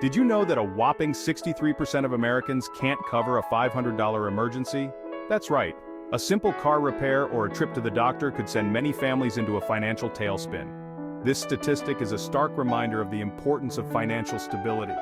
Did you know that a whopping 63% of Americans can't cover a $500 emergency? That's right. A simple car repair or a trip to the doctor could send many families into a financial tailspin. This statistic is a stark reminder of the importance of financial stability.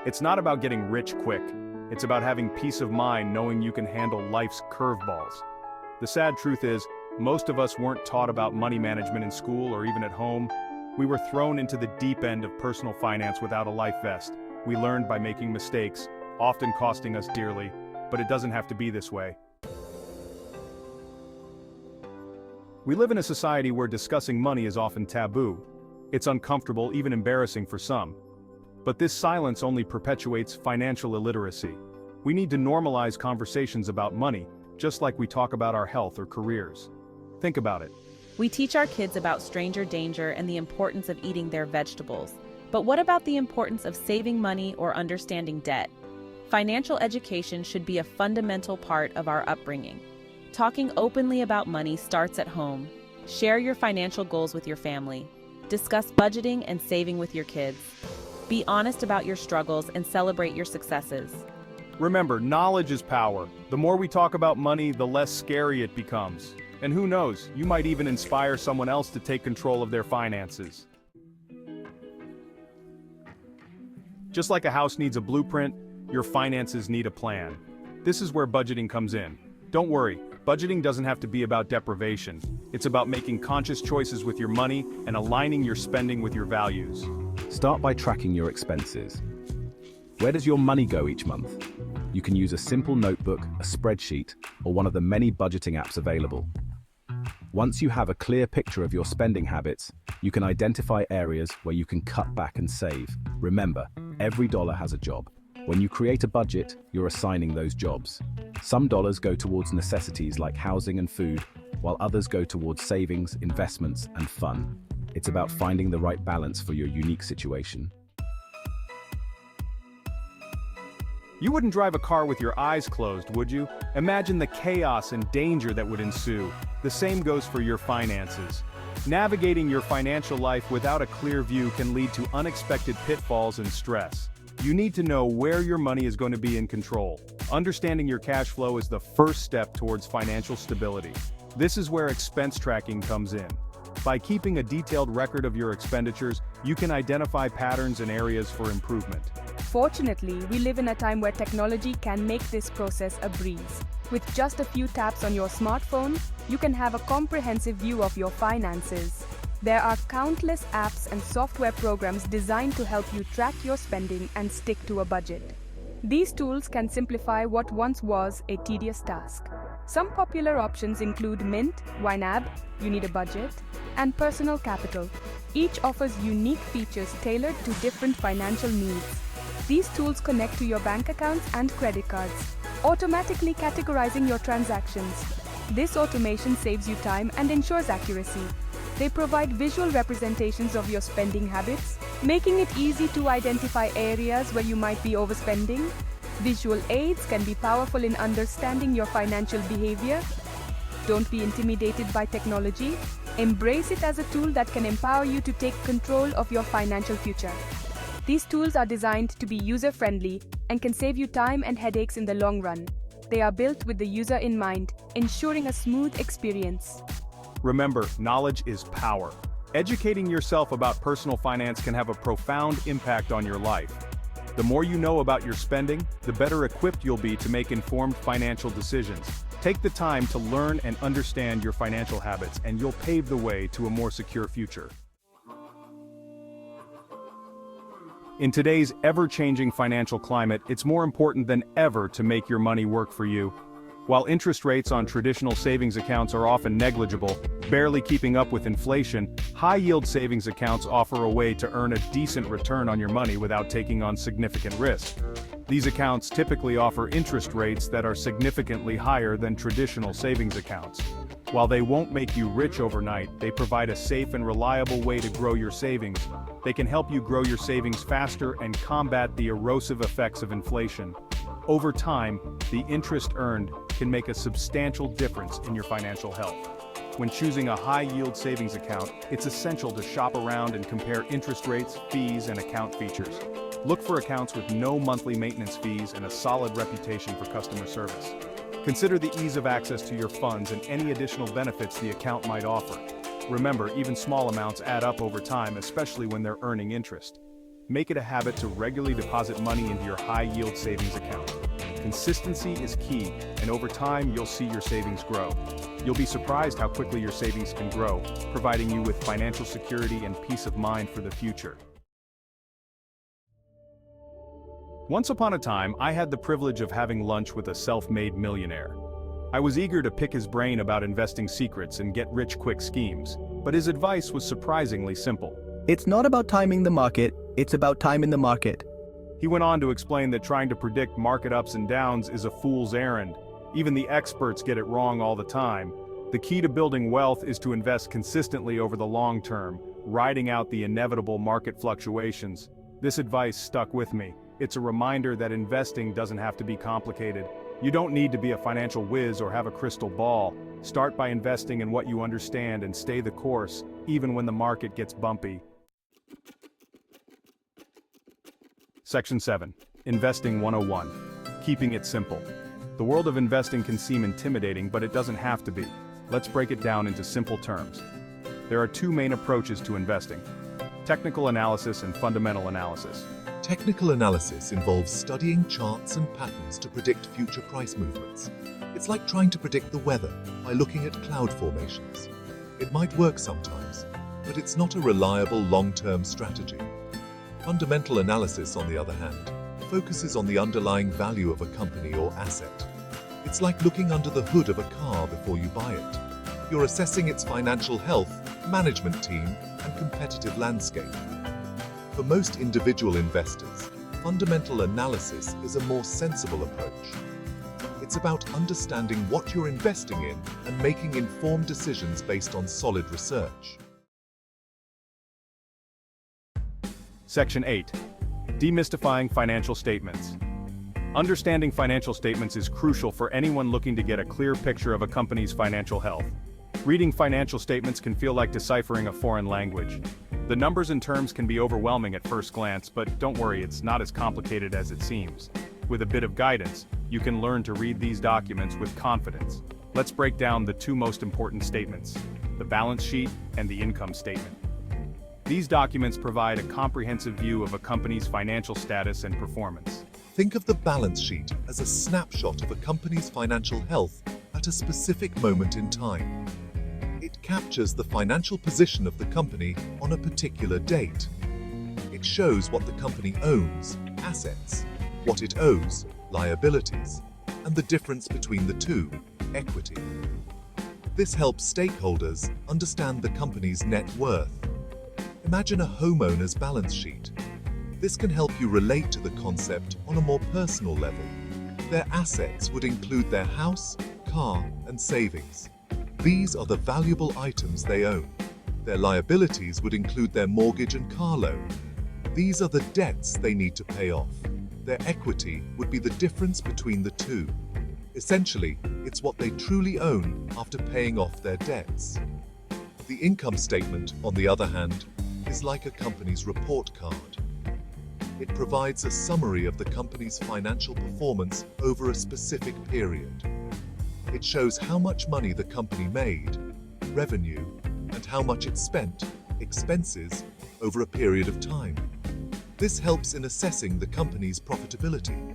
It's not about getting rich quick. It's about having peace of mind knowing you can handle life's curveballs. The sad truth is, most of us weren't taught about money management in school or even at home. We were thrown into the deep end of personal finance without a life vest. We learned by making mistakes, often costing us dearly, but it doesn't have to be this way. We live in a society where discussing money is often taboo. It's uncomfortable, even embarrassing for some. But this silence only perpetuates financial illiteracy. We need to normalize conversations about money, just like we talk about our health or careers. Think about it. We teach our kids about stranger danger and the importance of eating their vegetables. But what about the importance of saving money or understanding debt? Financial education should be a fundamental part of our upbringing. Talking openly about money starts at home. Share your financial goals with your family. Discuss budgeting and saving with your kids. Be honest about your struggles and celebrate your successes. Remember, knowledge is power. The more we talk about money, the less scary it becomes. And who knows, you might even inspire someone else to take control of their finances. Just like a house needs a blueprint, your finances need a plan. This is where budgeting comes in. Don't worry, budgeting doesn't have to be about deprivation. It's about making conscious choices with your money and aligning your spending with your values. Start by tracking your expenses. Where does your money go each month? You can use a simple notebook, a spreadsheet, or one of the many budgeting apps available. Once you have a clear picture of your spending habits, you can identify areas where you can cut back and save. Remember, every dollar has a job. When you create a budget, you're assigning those jobs. Some dollars go towards necessities like housing and food, while others go towards savings, investments, and fun. It's about finding the right balance for your unique situation. You wouldn't drive a car with your eyes closed, would you? Imagine the chaos and danger that would ensue. The same goes for your finances. Navigating your financial life without a clear view can lead to unexpected pitfalls and stress. You need to know where your money is going to be in control. Understanding your cash flow is the first step towards financial stability. This is where expense tracking comes in. By keeping a detailed record of your expenditures, you can identify patterns and areas for improvement. Fortunately, we live in a time where technology can make this process a breeze. With just a few taps on your smartphone, you can have a comprehensive view of your finances. There are countless apps and software programs designed to help you track your spending and stick to a budget. These tools can simplify what once was a tedious task. Some popular options include Mint, YNAB, You Need a Budget, and Personal Capital. Each offers unique features tailored to different financial needs. These tools connect to your bank accounts and credit cards, automatically categorizing your transactions. This automation saves you time and ensures accuracy. They provide visual representations of your spending habits, making it easy to identify areas where you might be overspending. Visual aids can be powerful in understanding your financial behavior. Don't be intimidated by technology. Embrace it as a tool that can empower you to take control of your financial future. These tools are designed to be user-friendly and can save you time and headaches in the long run. They are built with the user in mind, ensuring a smooth experience. Remember, knowledge is power. Educating yourself about personal finance can have a profound impact on your life. The more you know about your spending, the better equipped you'll be to make informed financial decisions. Take the time to learn and understand your financial habits, and you'll pave the way to a more secure future. In today's ever-changing financial climate, it's more important than ever to make your money work for you. While interest rates on traditional savings accounts are often negligible, barely keeping up with inflation, high-yield savings accounts offer a way to earn a decent return on your money without taking on significant risk. These accounts typically offer interest rates that are significantly higher than traditional savings accounts. While they won't make you rich overnight, they provide a safe and reliable way to grow your savings. They can help you grow your savings faster and combat the erosive effects of inflation. Over time, the interest earned can make a substantial difference in your financial health. When choosing a high-yield savings account, it's essential to shop around and compare interest rates, fees, and account features. Look for accounts with no monthly maintenance fees and a solid reputation for customer service. Consider the ease of access to your funds and any additional benefits the account might offer. Remember, even small amounts add up over time, especially when they're earning interest. Make it a habit to regularly deposit money into your high-yield savings account. Consistency is key, and over time you'll see your savings grow. You'll be surprised how quickly your savings can grow, providing you with financial security and peace of mind for the future. Once upon a time, I had the privilege of having lunch with a self-made millionaire. I was eager to pick his brain about investing secrets and get-rich-quick schemes, but his advice was surprisingly simple. It's not about timing the market, it's about time in the market. He went on to explain that trying to predict market ups and downs is a fool's errand. Even the experts get it wrong all the time. The key to building wealth is to invest consistently over the long term, riding out the inevitable market fluctuations. This advice stuck with me. It's a reminder that investing doesn't have to be complicated. You don't need to be a financial whiz or have a crystal ball. Start by investing in what you understand and stay the course, even when the market gets bumpy. Section 7. Investing 101. Keeping it simple. The world of investing can seem intimidating, but it doesn't have to be. Let's break it down into simple terms. There are two main approaches to investing: technical analysis and fundamental analysis. Technical analysis involves studying charts and patterns to predict future price movements. It's like trying to predict the weather by looking at cloud formations. It might work sometimes, but it's not a reliable long-term strategy. Fundamental analysis, on the other hand, focuses on the underlying value of a company or asset. It's like looking under the hood of a car before you buy it. You're assessing its financial health, management team, and competitive landscape. For most individual investors, fundamental analysis is a more sensible approach. It's about understanding what you're investing in and making informed decisions based on solid research. Section 8. Demystifying financial statements. Understanding financial statements is crucial for anyone looking to get a clear picture of a company's financial health. Reading financial statements can feel like deciphering a foreign language. The numbers and terms can be overwhelming at first glance, but don't worry, it's not as complicated as it seems. With a bit of guidance, you can learn to read these documents with confidence. Let's break down the two most important statements: the balance sheet and the income statement. These documents provide a comprehensive view of a company's financial status and performance. Think of the balance sheet as a snapshot of a company's financial health at a specific moment in time. It captures the financial position of the company on a particular date. It shows what the company owns, assets, what it owes, liabilities, and the difference between the two, equity. This helps stakeholders understand the company's net worth. Imagine a homeowner's balance sheet. This can help you relate to the concept on a more personal level. Their assets would include their house, car, and savings. These are the valuable items they own. Their liabilities would include their mortgage and car loan. These are the debts they need to pay off. Their equity would be the difference between the two. Essentially, it's what they truly own after paying off their debts. The income statement, on the other hand, is like a company's report card. It provides a summary of the company's financial performance over a specific period. It shows how much money the company made, revenue, and how much it spent, expenses, over a period of time. This helps in assessing the company's profitability.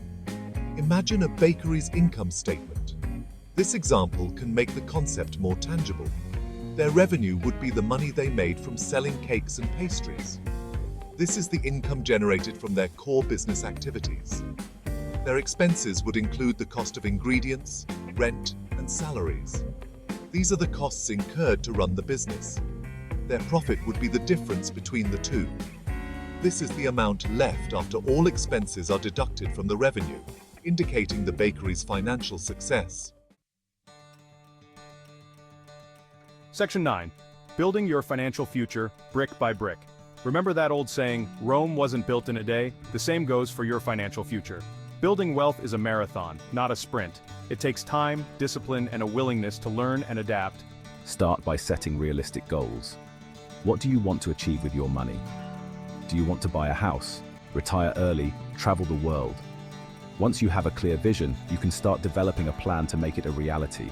Imagine a bakery's income statement. This example can make the concept more tangible. Their revenue would be the money they made from selling cakes and pastries. This is the income generated from their core business activities. Their expenses would include the cost of ingredients, rent, and salaries. These are the costs incurred to run the business. Their profit would be the difference between the two. This is the amount left after all expenses are deducted from the revenue, indicating the bakery's financial success. Section 9. Building your financial future, brick by brick. Remember that old saying, Rome wasn't built in a day? The same goes for your financial future. Building wealth is a marathon, not a sprint. It takes time, discipline, and a willingness to learn and adapt. Start by setting realistic goals. What do you want to achieve with your money? Do you want to buy a house, retire early, travel the world? Once you have a clear vision, you can start developing a plan to make it a reality.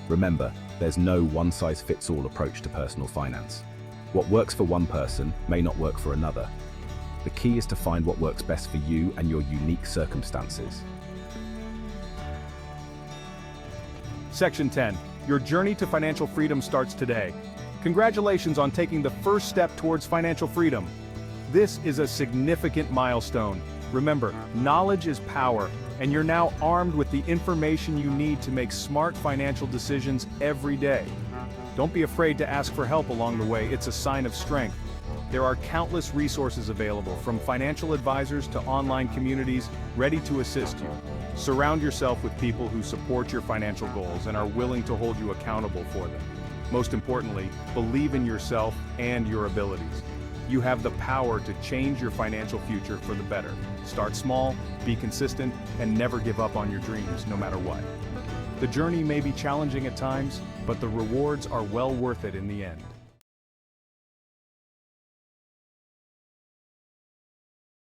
Remember, there's no one-size-fits-all approach to personal finance. What works for one person may not work for another. The key is to find what works best for you and your unique circumstances. Section 10. Your journey to financial freedom starts today. Congratulations on taking the first step towards financial freedom. This is a significant milestone. Remember, knowledge is power, and you're now armed with the information you need to make smart financial decisions every day. Don't be afraid to ask for help along the way. It's a sign of strength. There are countless resources available, from financial advisors to online communities ready to assist you. Surround yourself with people who support your financial goals and are willing to hold you accountable for them. Most importantly, believe in yourself and your abilities. You have the power to change your financial future for the better. Start small, be consistent, and never give up on your dreams, no matter what. The journey may be challenging at times, but the rewards are well worth it in the end.